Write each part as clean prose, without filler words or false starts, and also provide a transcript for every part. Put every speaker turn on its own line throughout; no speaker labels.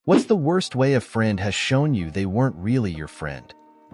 What's the worst way a friend has shown you they weren't really your friend?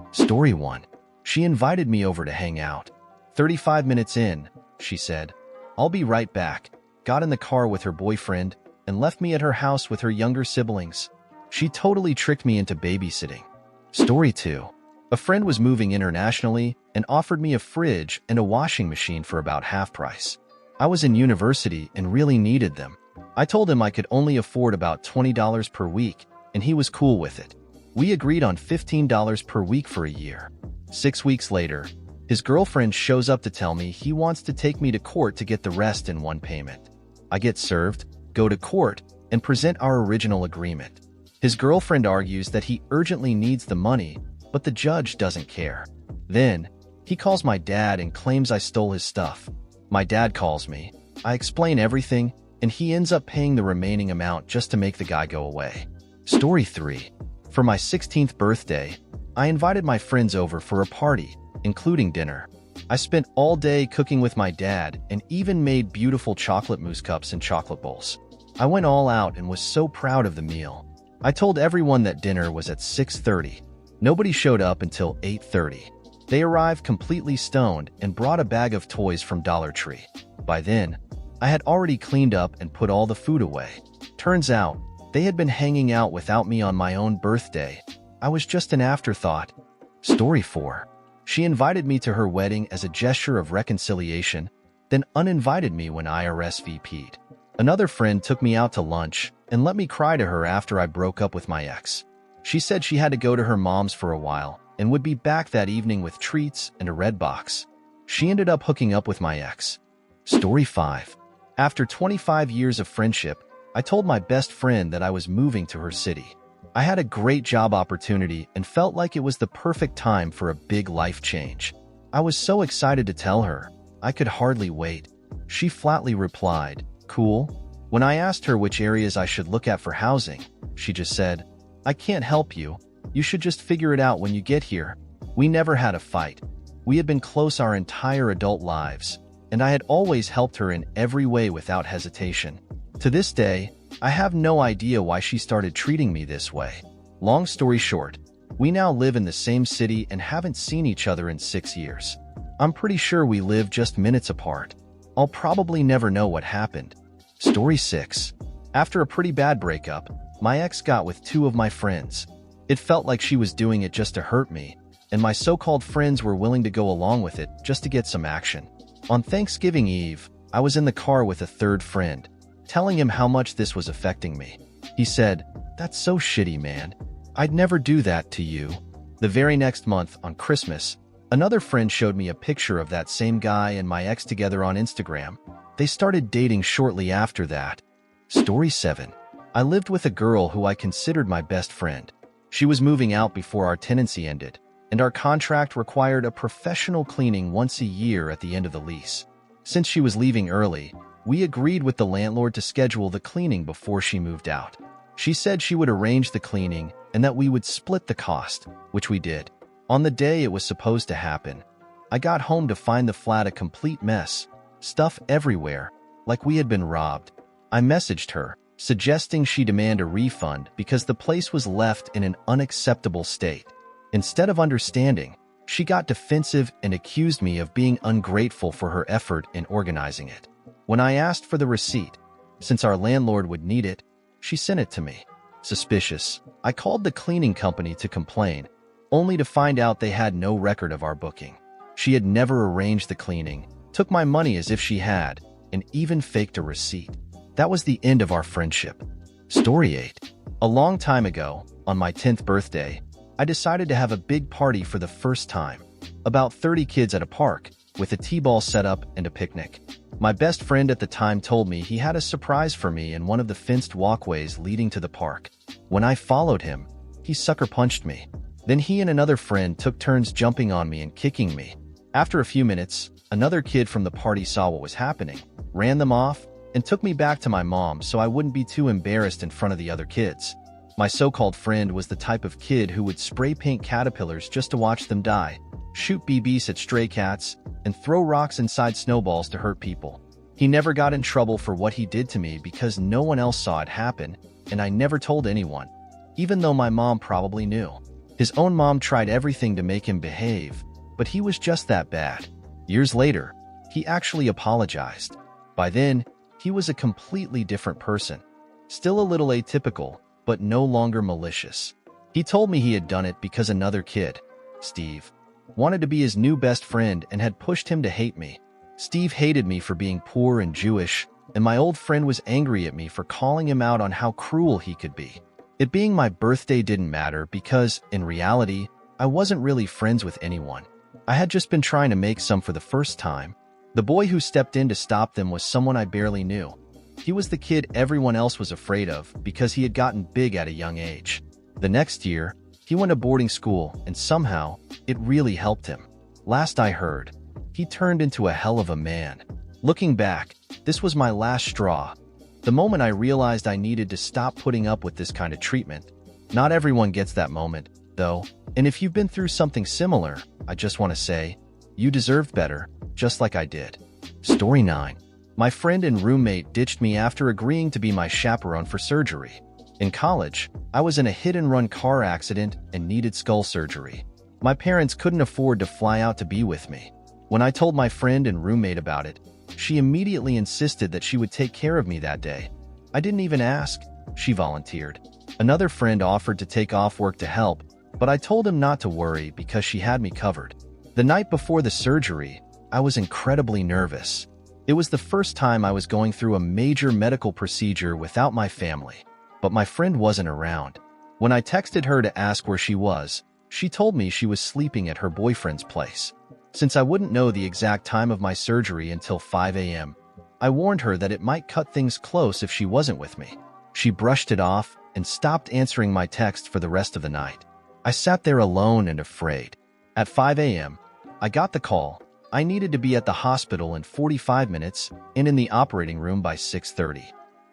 Story 1. She invited me over to hang out. 35 minutes in, she said, "I'll be right back," got in the car with her boyfriend, and left me at her house with her younger siblings. She totally tricked me into babysitting. Story 2. A friend was moving internationally and offered me a fridge and a washing machine for about half price. I was in university and really needed them. I told him I could only afford about $20 per week, and he was cool with it. We agreed on $15 per week for a year. 6 weeks later, his girlfriend shows up to tell me he wants to take me to court to get the rest in one payment. I get served, go to court, and present our original agreement. His girlfriend argues that he urgently needs the money, but the judge doesn't care. Then, he calls my dad and claims I stole his stuff. My dad calls me. I explain everything, and he ends up paying the remaining amount just to make the guy go away. Story 3. For my 16th birthday, I invited my friends over for a party, including dinner. I spent all day cooking with my dad and even made beautiful chocolate mousse cups and chocolate bowls. I went all out and was so proud of the meal. I told everyone that dinner was at 6:30. Nobody showed up until 8:30. They arrived completely stoned and brought a bag of toys from Dollar Tree. By then, I had already cleaned up and put all the food away. Turns out, they had been hanging out without me on my own birthday. I was just an afterthought. Story 4. She invited me to her wedding as a gesture of reconciliation, then uninvited me when I RSVP'd. Another friend took me out to lunch and let me cry to her after I broke up with my ex. She said she had to go to her mom's for a while and would be back that evening with treats and a red box. She ended up hooking up with my ex. Story 5. After 25 years of friendship, I told my best friend that I was moving to her city. I had a great job opportunity and felt like it was the perfect time for a big life change. I was so excited to tell her. I could hardly wait. She flatly replied, "Cool." When I asked her which areas I should look at for housing, she just said, "I can't help you. You should just figure it out when you get here." We never had a fight. We had been close our entire adult lives, and I had always helped her in every way without hesitation. To this day, I have no idea why she started treating me this way. Long story short, we now live in the same city and haven't seen each other in 6 years. I'm pretty sure we live just minutes apart. I'll probably never know what happened. Story 6. After a pretty bad breakup, my ex got with 2 of my friends. It felt like she was doing it just to hurt me, and my so-called friends were willing to go along with it just to get some action. On Thanksgiving Eve, I was in the car with a third friend, telling him how much this was affecting me. He said, "That's so shitty, man. I'd never do that to you." The very next month, on Christmas, another friend showed me a picture of that same guy and my ex together on Instagram. They started dating shortly after that. Story 7. I lived with a girl who I considered my best friend. She was moving out before our tenancy ended, and our contract required a professional cleaning once a year at the end of the lease. Since she was leaving early, we agreed with the landlord to schedule the cleaning before she moved out. She said she would arrange the cleaning and that we would split the cost, which we did. On the day it was supposed to happen, I got home to find the flat a complete mess, stuff everywhere, like we had been robbed. I messaged her, suggesting she demand a refund because the place was left in an unacceptable state. Instead of understanding, she got defensive and accused me of being ungrateful for her effort in organizing it. When I asked for the receipt, since our landlord would need it, she sent it to me. Suspicious, I called the cleaning company to complain, only to find out they had no record of our booking. She had never arranged the cleaning, took my money as if she had, and even faked a receipt. That was the end of our friendship. Story 8. A long time ago, on my 10th birthday, I decided to have a big party for the first time. About 30 kids at a park, with a t-ball set up and a picnic. My best friend at the time told me he had a surprise for me in one of the fenced walkways leading to the park. When I followed him, he sucker punched me. Then he and another friend took turns jumping on me and kicking me. After a few minutes, another kid from the party saw what was happening, ran them off, and took me back to my mom so I wouldn't be too embarrassed in front of the other kids. My so-called friend was the type of kid who would spray paint caterpillars just to watch them die, shoot BBs at stray cats, and throw rocks inside snowballs to hurt people. He never got in trouble for what he did to me because no one else saw it happen, and I never told anyone. even though my mom probably knew. His own mom tried everything to make him behave, but he was just that bad. Years later, he actually apologized. By then, he was a completely different person. Still a little atypical, but no longer malicious. He told me he had done it because another kid, Steve, wanted to be his new best friend and had pushed him to hate me. Steve hated me for being poor and Jewish, and my old friend was angry at me for calling him out on how cruel he could be. It being my birthday didn't matter because, in reality, I wasn't really friends with anyone. I had just been trying to make some for the first time. The boy who stepped in to stop them was someone I barely knew. He was the kid everyone else was afraid of because he had gotten big at a young age. The next year, he went to boarding school, and somehow, it really helped him. Last I heard, he turned into a hell of a man. Looking back, this was my last straw. The moment I realized I needed to stop putting up with this kind of treatment. Not everyone gets that moment, though, and if you've been through something similar, I just want to say, you deserved better, just like I did. Story 9. My friend and roommate ditched me after agreeing to be my chaperone for surgery. In college, I was in a hit-and-run car accident and needed skull surgery. My parents couldn't afford to fly out to be with me. When I told my friend and roommate about it, she immediately insisted that she would take care of me that day. I didn't even ask. She volunteered. Another friend offered to take off work to help, but I told him not to worry because she had me covered. The night before the surgery, I was incredibly nervous. It was the first time I was going through a major medical procedure without my family, but my friend wasn't around. When I texted her to ask where she was, she told me she was sleeping at her boyfriend's place. Since I wouldn't know the exact time of my surgery until 5 a.m., I warned her that it might cut things close if she wasn't with me. She brushed it off and stopped answering my text for the rest of the night. I sat there alone and afraid. At 5 a.m., I got the call. I needed to be at the hospital in 45 minutes and in the operating room by 6:30.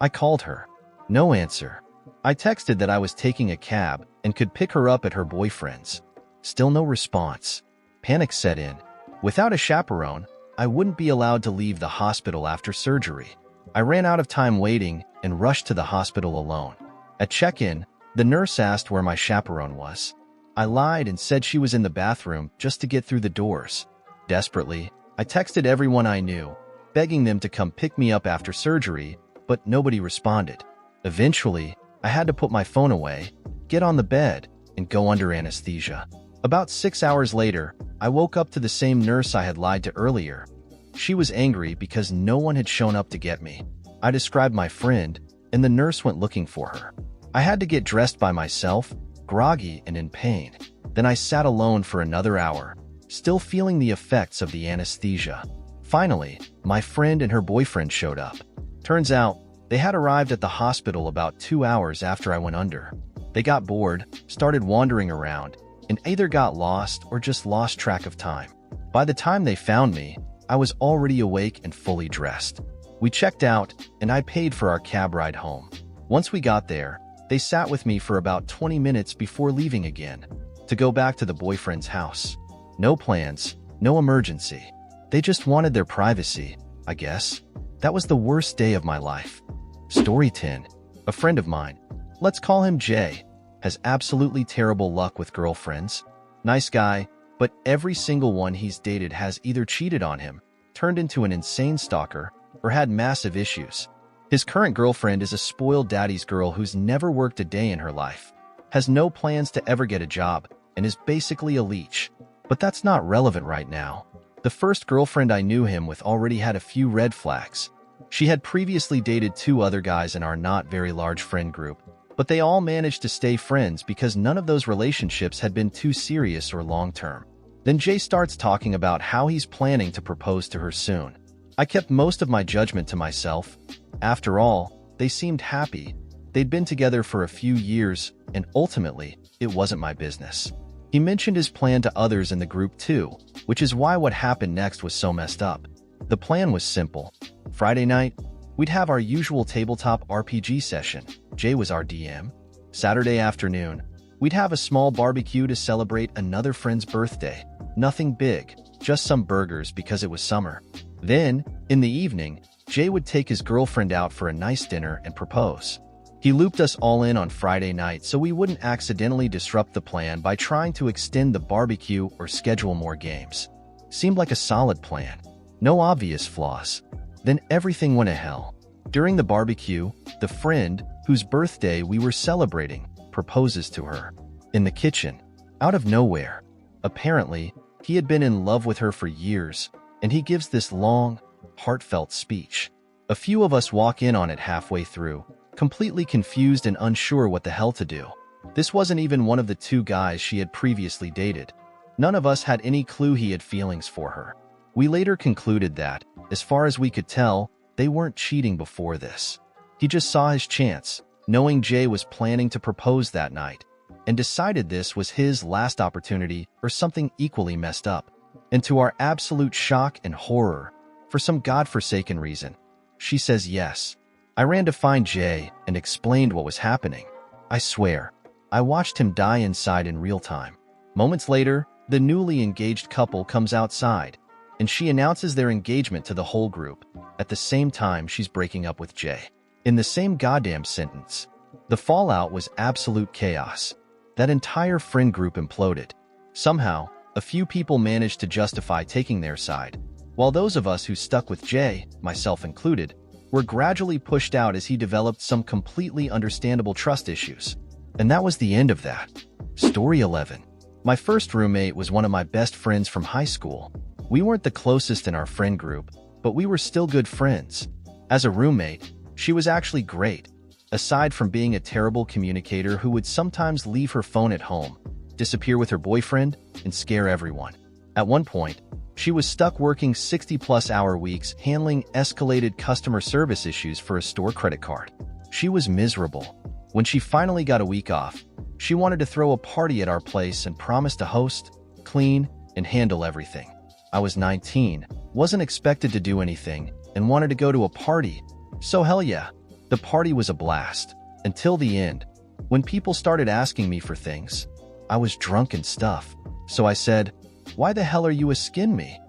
I called her. No answer. I texted that I was taking a cab and could pick her up at her boyfriend's. Still no response. Panic set in. Without a chaperone, I wouldn't be allowed to leave the hospital after surgery. I ran out of time waiting and rushed to the hospital alone. At check-in, the nurse asked where my chaperone was. I lied and said she was in the bathroom just to get through the doors. Desperately, I texted everyone I knew, begging them to come pick me up after surgery, but nobody responded. Eventually, I had to put my phone away, get on the bed, and go under anesthesia. About 6 hours later, I woke up to the same nurse I had lied to earlier. She was angry because no one had shown up to get me. I described my friend, and the nurse went looking for her. I had to get dressed by myself, groggy and in pain. Then I sat alone for another hour, still feeling the effects of the anesthesia. Finally, my friend and her boyfriend showed up. Turns out, they had arrived at the hospital about 2 hours after I went under. They got bored, started wandering around, and either got lost or just lost track of time. By the time they found me, I was already awake and fully dressed. We checked out, and I paid for our cab ride home. Once we got there, they sat with me for about 20 minutes before leaving again, to go back to the boyfriend's house. No plans, no emergency. They just wanted their privacy, I guess. That was the worst day of my life. Story 10. A friend of mine, let's call him Jay, has absolutely terrible luck with girlfriends. Nice guy, but every single one he's dated has either cheated on him, turned into an insane stalker, or had massive issues. His current girlfriend is a spoiled daddy's girl who's never worked a day in her life, has no plans to ever get a job, and is basically a leech. But that's not relevant right now. The first girlfriend I knew him with already had a few red flags. She had previously dated 2 other guys in our not very large friend group, but they all managed to stay friends because none of those relationships had been too serious or long-term. Then Jay starts talking about how he's planning to propose to her soon. I kept most of my judgment to myself. After all, they seemed happy. They'd been together for a few years, and ultimately, it wasn't my business. He mentioned his plan to others in the group too, which is why what happened next was so messed up. The plan was simple. Friday night, we'd have our usual tabletop RPG session. Jay was our DM. Saturday afternoon, we'd have a small barbecue to celebrate another friend's birthday. Nothing big, just some burgers because it was summer. Then, in the evening, Jay would take his girlfriend out for a nice dinner and propose. He looped us all in on Friday night so we wouldn't accidentally disrupt the plan by trying to extend the barbecue or schedule more games. Seemed like a solid plan. No obvious flaws. Then everything went to hell. During the barbecue, the friend, whose birthday we were celebrating, proposes to her. In the kitchen. Out of nowhere. Apparently, he had been in love with her for years, and he gives this long, heartfelt speech. A few of us walk in on it halfway through, completely confused and unsure what the hell to do. This wasn't even one of the two guys she had previously dated. None of us had any clue he had feelings for her. We later concluded that, as far as we could tell, they weren't cheating before this. He just saw his chance, knowing Jay was planning to propose that night, and decided this was his last opportunity or something equally messed up. And to our absolute shock and horror, for some godforsaken reason, she says yes. I ran to find Jay and explained what was happening. I swear, I watched him die inside in real time. Moments later, the newly engaged couple comes outside, and she announces their engagement to the whole group. At the same time, she's breaking up with Jay. In the same goddamn sentence. The fallout was absolute chaos. That entire friend group imploded. Somehow, a few people managed to justify taking their side, while those of us who stuck with Jay, myself included, were gradually pushed out as he developed some completely understandable trust issues. And that was the end of that. Story 11. My first roommate was one of my best friends from high school. We weren't the closest in our friend group, but we were still good friends. As a roommate, she was actually great, aside from being a terrible communicator who would sometimes leave her phone at home, disappear with her boyfriend, and scare everyone. At one point, she was stuck working 60-plus hour weeks handling escalated customer service issues for a store credit card. She was miserable. When she finally got a week off, she wanted to throw a party at our place and promised to host, clean, and handle everything. I was 19, wasn't expected to do anything, and wanted to go to a party. So hell yeah, the party was a blast. Until the end, when people started asking me for things. I was drunk and stuff. So I said, "Why the hell are you asking me?"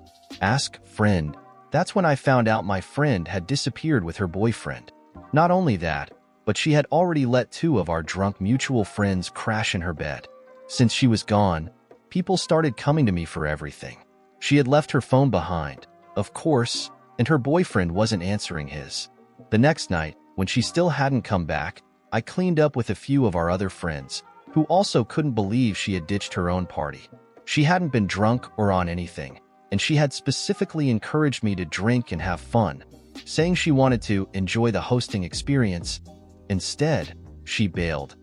Ask friend. That's when I found out my friend had disappeared with her boyfriend. Not only that, but she had already let two of our drunk mutual friends crash in her bed. Since she was gone, people started coming to me for everything. She had left her phone behind, of course, and her boyfriend wasn't answering his. The next night, when she still hadn't come back, I cleaned up with a few of our other friends, who also couldn't believe she had ditched her own party. She hadn't been drunk or on anything, and she had specifically encouraged me to drink and have fun, saying she wanted to enjoy the hosting experience. Instead, she bailed,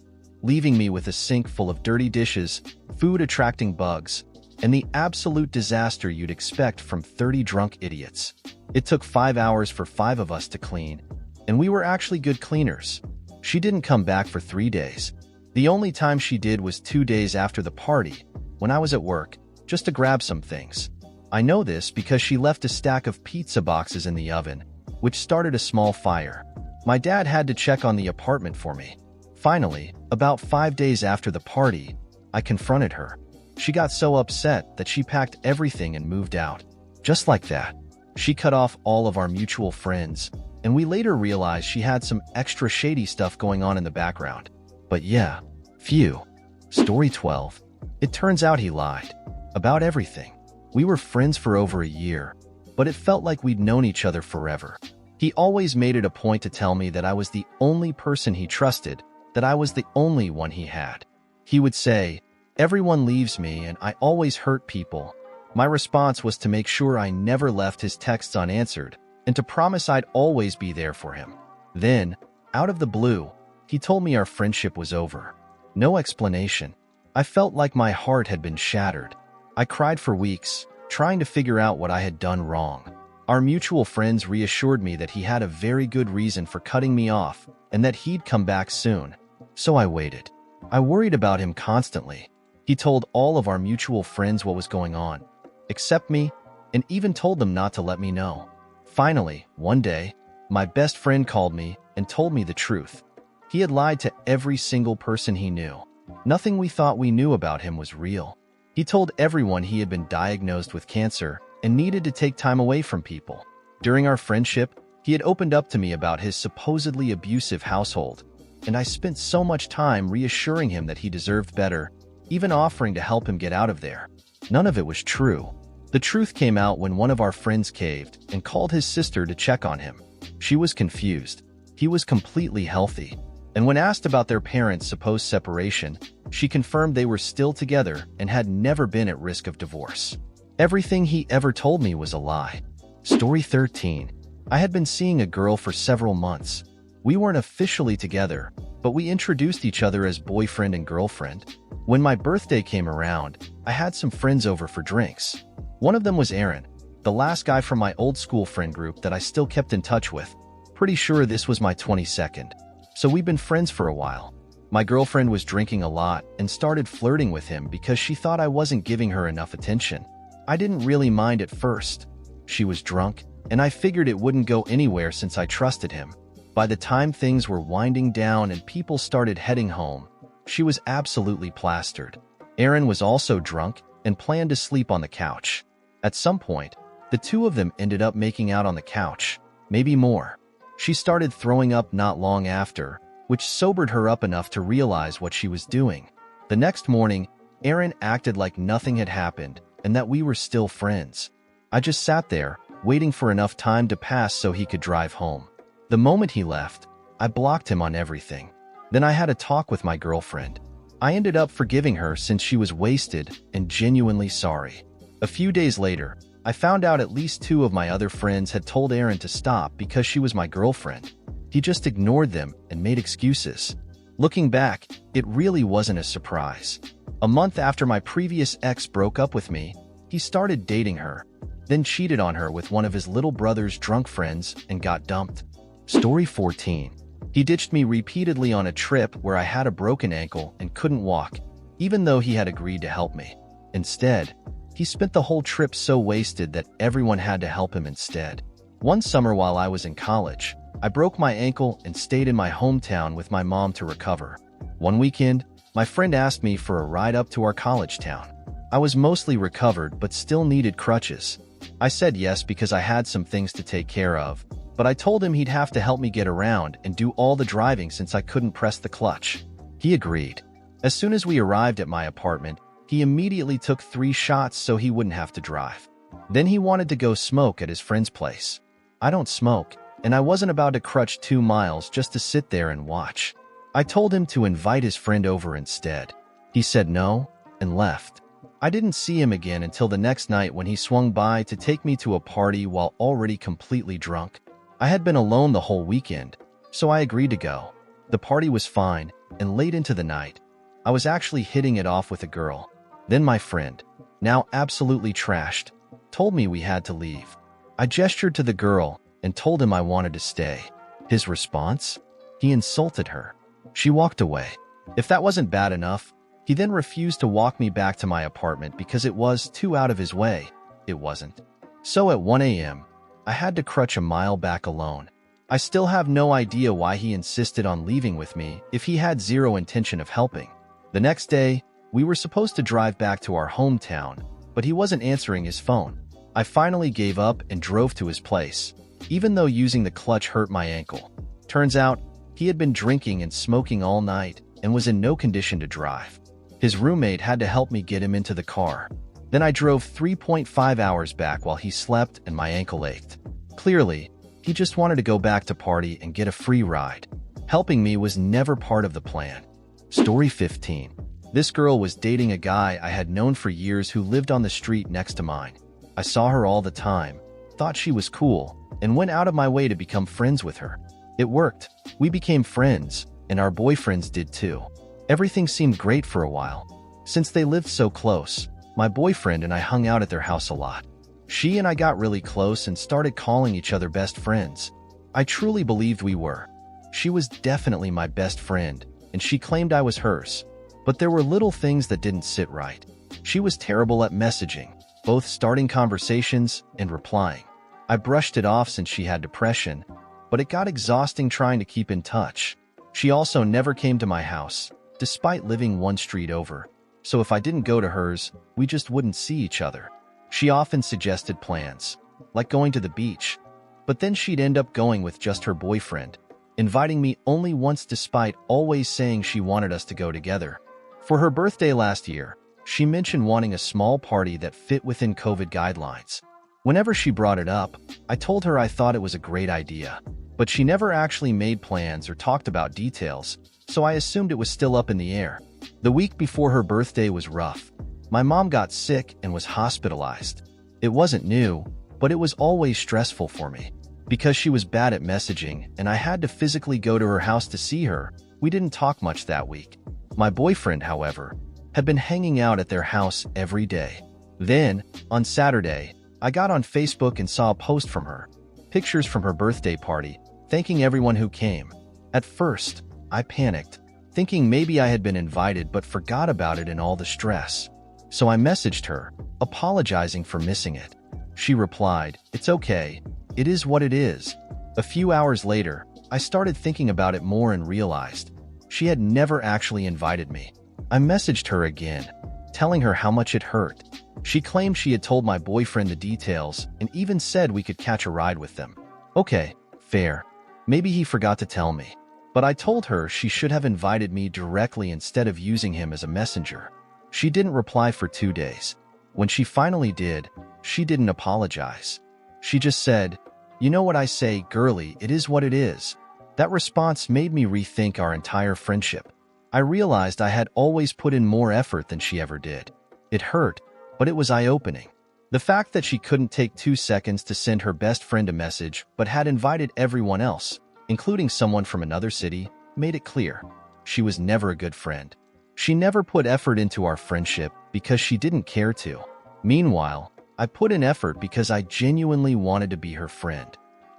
leaving me with a sink full of dirty dishes, food attracting bugs, and the absolute disaster you'd expect from 30 drunk idiots. It took 5 hours for 5 of us to clean, and we were actually good cleaners. She didn't come back for 3 days. The only time she did was 2 days after the party, when I was at work, just to grab some things. I know this because she left a stack of pizza boxes in the oven, which started a small fire. My dad had to check on the apartment for me. Finally, about 5 days after the party, I confronted her. She got so upset that she packed everything and moved out. Just like that. She cut off all of our mutual friends, and we later realized she had some extra shady stuff going on in the background. But yeah, phew. Story 12. It turns out he lied. About everything. We were friends for over a year, but it felt like we'd known each other forever. He always made it a point to tell me that I was the only person he trusted, that I was the only one he had. He would say, "Everyone leaves me and I always hurt people." My response was to make sure I never left his texts unanswered and to promise I'd always be there for him. Then, out of the blue, he told me our friendship was over. No explanation. I felt like my heart had been shattered. I cried for weeks, trying to figure out what I had done wrong. Our mutual friends reassured me that he had a very good reason for cutting me off and that he'd come back soon. So I waited. I worried about him constantly. He told all of our mutual friends what was going on, except me, and even told them not to let me know. Finally, one day, my best friend called me and told me the truth. He had lied to every single person he knew. Nothing we thought we knew about him was real. He told everyone he had been diagnosed with cancer and needed to take time away from people. During our friendship, he had opened up to me about his supposedly abusive household, and I spent so much time reassuring him that he deserved better, even offering to help him get out of there. None of it was true. The truth came out when one of our friends caved and called his sister to check on him. She was confused. He was completely healthy. And when asked about their parents' supposed separation, she confirmed they were still together and had never been at risk of divorce. Everything he ever told me was a lie. Story 13. I had been seeing a girl for several months. We weren't officially together, but we introduced each other as boyfriend and girlfriend. When my birthday came around, I had some friends over for drinks. One of them was Aaron, the last guy from my old school friend group that I still kept in touch with. Pretty sure this was my 22nd. So we've been friends for a while. My girlfriend was drinking a lot and started flirting with him because she thought I wasn't giving her enough attention. I didn't really mind at first. She was drunk, and I figured it wouldn't go anywhere since I trusted him. By the time things were winding down and people started heading home, she was absolutely plastered. Aaron was also drunk and planned to sleep on the couch. At some point, the two of them ended up making out on the couch, maybe more. She started throwing up not long after, which sobered her up enough to realize what she was doing. The next morning, Aaron acted like nothing had happened and that we were still friends. I just sat there, waiting for enough time to pass so he could drive home. The moment he left, I blocked him on everything. Then I had a talk with my girlfriend. I ended up forgiving her since she was wasted and genuinely sorry. A few days later, I found out at least two of my other friends had told Aaron to stop because she was my girlfriend. He just ignored them and made excuses. Looking back, it really wasn't a surprise. A month after my previous ex broke up with me, he started dating her, then cheated on her with one of his little brother's drunk friends and got dumped. Story 14. He ditched me repeatedly on a trip where I had a broken ankle and couldn't walk, even though he had agreed to help me. Instead, he spent the whole trip so wasted that everyone had to help him instead. One summer while I was in college, I broke my ankle and stayed in my hometown with my mom to recover. One weekend, my friend asked me for a ride up to our college town. I was mostly recovered but still needed crutches. I said yes because I had some things to take care of, but I told him he'd have to help me get around and do all the driving since I couldn't press the clutch. He agreed. As soon as we arrived at my apartment, he immediately took 3 shots so he wouldn't have to drive. Then he wanted to go smoke at his friend's place. I don't smoke, and I wasn't about to crutch 2 miles just to sit there and watch. I told him to invite his friend over instead. He said no and left. I didn't see him again until the next night when he swung by to take me to a party while already completely drunk. I had been alone the whole weekend, so I agreed to go. The party was fine, and late into the night, I was actually hitting it off with a girl. Then my friend, now absolutely trashed, told me we had to leave. I gestured to the girl and told him I wanted to stay. His response? He insulted her. She walked away. If that wasn't bad enough, he then refused to walk me back to my apartment because it was too out of his way. It wasn't. So at 1 a.m., I had to crutch a mile back alone. I still have no idea why he insisted on leaving with me if he had zero intention of helping. The next day, we were supposed to drive back to our hometown, but he wasn't answering his phone. I finally gave up and drove to his place, even though using the clutch hurt my ankle. Turns out, he had been drinking and smoking all night and was in no condition to drive. His roommate had to help me get him into the car. Then I drove 3.5 hours back while he slept and my ankle ached. Clearly, he just wanted to go back to party and get a free ride. Helping me was never part of the plan. Story 15. This girl was dating a guy I had known for years who lived on the street next to mine. I saw her all the time, thought she was cool, and went out of my way to become friends with her. It worked. We became friends, and our boyfriends did too. Everything seemed great for a while. Since they lived so close, my boyfriend and I hung out at their house a lot. She and I got really close and started calling each other best friends. I truly believed we were. She was definitely my best friend, and she claimed I was hers. But there were little things that didn't sit right. She was terrible at messaging, both starting conversations and replying. I brushed it off since she had depression, but it got exhausting trying to keep in touch. She also never came to my house, despite living one street over. So if I didn't go to hers, we just wouldn't see each other. She often suggested plans, like going to the beach, but then she'd end up going with just her boyfriend. inviting me only once despite always saying she wanted us to go together. For her birthday last year, she mentioned wanting a small party that fit within COVID guidelines. Whenever she brought it up, I told her I thought it was a great idea, but she never actually made plans or talked about details, so I assumed it was still up in the air. The week before her birthday was rough. My mom got sick and was hospitalized. It wasn't new, but it was always stressful for me. Because she was bad at messaging and I had to physically go to her house to see her, we didn't talk much that week. My boyfriend, however, had been hanging out at their house every day. Then, on Saturday, I got on Facebook and saw a post from her, pictures from her birthday party, thanking everyone who came. At first, I panicked, thinking maybe I had been invited but forgot about it in all the stress. So I messaged her, apologizing for missing it. She replied, "It's okay. It is what it is." A few hours later, I started thinking about it more and realized she had never actually invited me. I messaged her again, telling her how much it hurt. She claimed she had told my boyfriend the details and even said we could catch a ride with them. Okay, fair. Maybe he forgot to tell me. But I told her she should have invited me directly instead of using him as a messenger. She didn't reply for 2 days. When she finally did, she didn't apologize. She just said, "You know what I say, girly, it is what it is." That response made me rethink our entire friendship. I realized I had always put in more effort than she ever did. It hurt, but it was eye-opening. The fact that she couldn't take 2 seconds to send her best friend a message but had invited everyone else, including someone from another city, made it clear she was never a good friend. She never put effort into our friendship because she didn't care to. Meanwhile, I put in effort because I genuinely wanted to be her friend.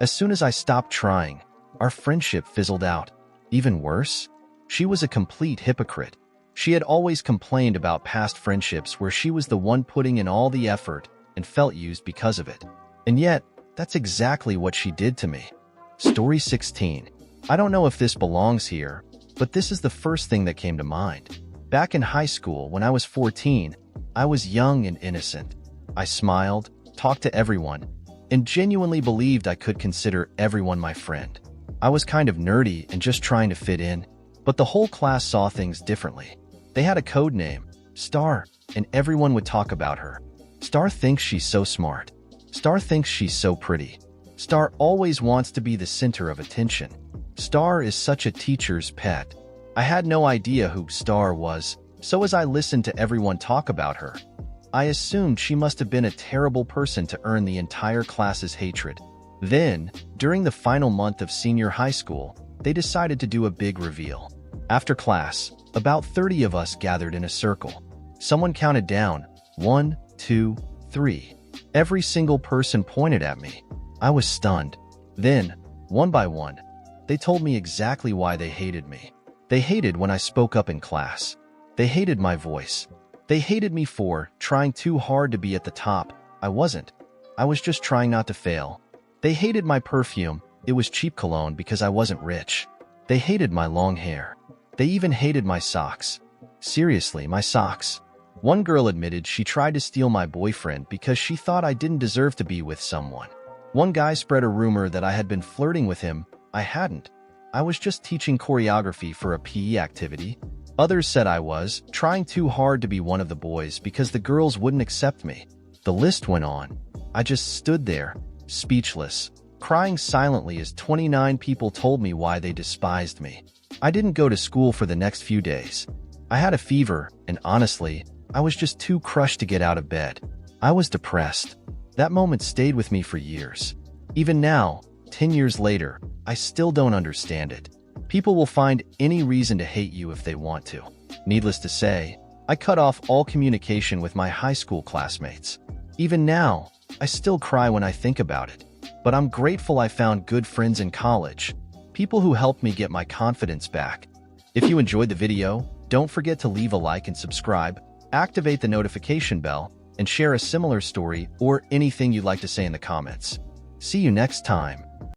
As soon as I stopped trying, our friendship fizzled out. Even worse, she was a complete hypocrite. She had always complained about past friendships where she was the one putting in all the effort and felt used because of it. And yet, that's exactly what she did to me. Story 16. I don't know if this belongs here, but this is the first thing that came to mind. Back in high school, when I was 14, I was young and innocent. I smiled, talked to everyone, and genuinely believed I could consider everyone my friend. I was kind of nerdy and just trying to fit in, but the whole class saw things differently. They had a code name, Star, and everyone would talk about her. Star thinks she's so smart. Star thinks she's so pretty. Star always wants to be the center of attention. Star is such a teacher's pet. I had no idea who Star was, so as I listened to everyone talk about her, I assumed she must have been a terrible person to earn the entire class's hatred. Then, during the final month of senior high school, they decided to do a big reveal. After class, about 30 of us gathered in a circle. Someone counted down, 1, 2, 3. Every single person pointed at me. I was stunned. Then, one by one, they told me exactly why they hated me. They hated when I spoke up in class. They hated my voice. They hated me for trying too hard to be at the top. I wasn't. I was just trying not to fail. They hated my perfume. It was cheap cologne because I wasn't rich. They hated my long hair. They even hated my socks. Seriously, my socks. One girl admitted she tried to steal my boyfriend because she thought I didn't deserve to be with someone. One guy spread a rumor that I had been flirting with him. I hadn't. I was just teaching choreography for a PE activity. Others said I was trying too hard to be one of the boys because the girls wouldn't accept me. The list went on. I just stood there, speechless, crying silently as 29 people told me why they despised me. I didn't go to school for the next few days. I had a fever, and honestly, I was just too crushed to get out of bed. I was depressed. That moment stayed with me for years. Even now, 10 years later, I still don't understand it. People will find any reason to hate you if they want to. Needless to say, I cut off all communication with my high school classmates. Even now, I still cry when I think about it. But I'm grateful I found good friends in college, people who helped me get my confidence back. If you enjoyed the video, don't forget to leave a like and subscribe, activate the notification bell, and share a similar story or anything you'd like to say in the comments. See you next time.